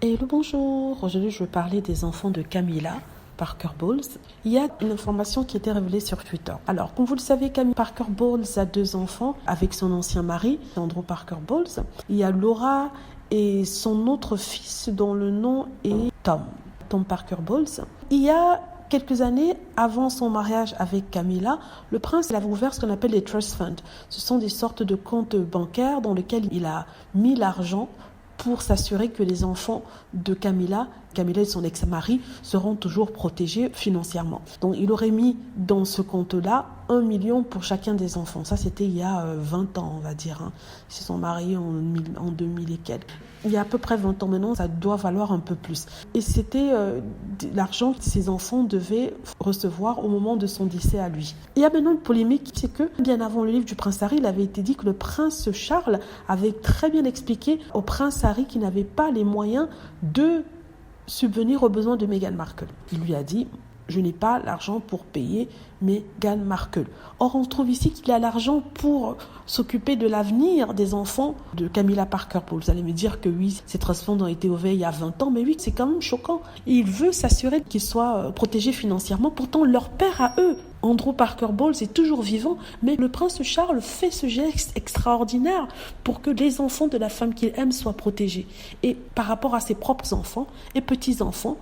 Hello, bonjour. Aujourd'hui, je vais parler des enfants de Camilla Parker Bowles. Il y a une information qui a été révélée sur Twitter. Alors, comme vous le savez, Camilla Parker Bowles a 2 enfants avec son ancien mari, Andrew Parker Bowles. Il y a Laura et son autre fils dont le nom est Tom Parker Bowles. Il y a quelques années, avant son mariage avec Camilla, le prince avait ouvert ce qu'on appelle les trust funds. Ce sont des sortes de comptes bancaires dans lesquels il a mis l'argent pour s'assurer que les enfants de Camilla et son ex-mari seront toujours protégés financièrement. Donc, il aurait mis dans ce compte-là 1 million pour chacun des enfants. Ça, c'était il y a 20 ans, on va dire. Ils se sont mariés en 2000 et quelques. Il y a à peu près 20 ans maintenant, ça doit valoir un peu plus. Et c'était l'argent que ces enfants devaient recevoir au moment de son décès à lui. Il y a maintenant une polémique, c'est que bien avant le livre du prince Harry, il avait été dit que le prince Charles avait très bien expliqué au prince Harry qu'il n'avait pas les moyens de subvenir aux besoins de Meghan Markle. Il lui a dit: je n'ai pas l'argent pour payer Meghan Markle. Or, on trouve ici qu'il a l'argent pour s'occuper de l'avenir des enfants de Camilla Parker Bowles. Vous allez me dire que oui, ces trust funds ont été ouverts il y a 20 ans, mais oui, c'est quand même choquant. Et il veut s'assurer qu'ils soient protégés financièrement. Pourtant, leur père à eux, Andrew Parker Bowles, est toujours vivant, mais le prince Charles fait ce geste extraordinaire pour que les enfants de la femme qu'il aime soient protégés. Et par rapport à ses propres enfants et petits-enfants,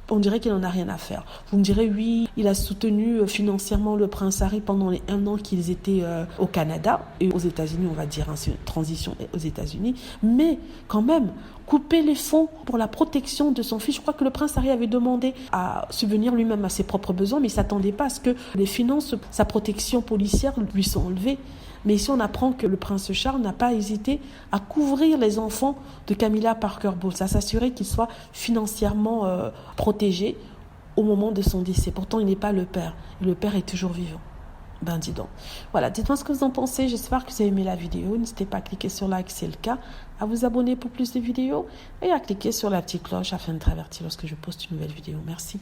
on dirait qu'il n'en a rien à faire. Vous me direz, oui, il a soutenu financièrement le prince Harry pendant les 1 an qu'ils étaient au Canada et aux États-Unis, on va dire, c'est une transition aux États-Unis. Mais quand même, couper les fonds pour la protection de son fils. Je crois que le prince Harry avait demandé à subvenir lui-même à ses propres besoins, mais il ne s'attendait pas à ce que les finances, sa protection policière lui sont enlevées. Mais ici, on apprend que le prince Charles n'a pas hésité à couvrir les enfants de Camilla Parker Bowles, à s'assurer qu'ils soient financièrement protégés au moment de son décès. Pourtant, il n'est pas le père. Et le père est toujours vivant. Dis donc. Voilà, dites-moi ce que vous en pensez. J'espère que vous avez aimé la vidéo. N'hésitez pas à cliquer sur like si c'est le cas, à vous abonner pour plus de vidéos et à cliquer sur la petite cloche afin d'être averti lorsque je poste une nouvelle vidéo. Merci.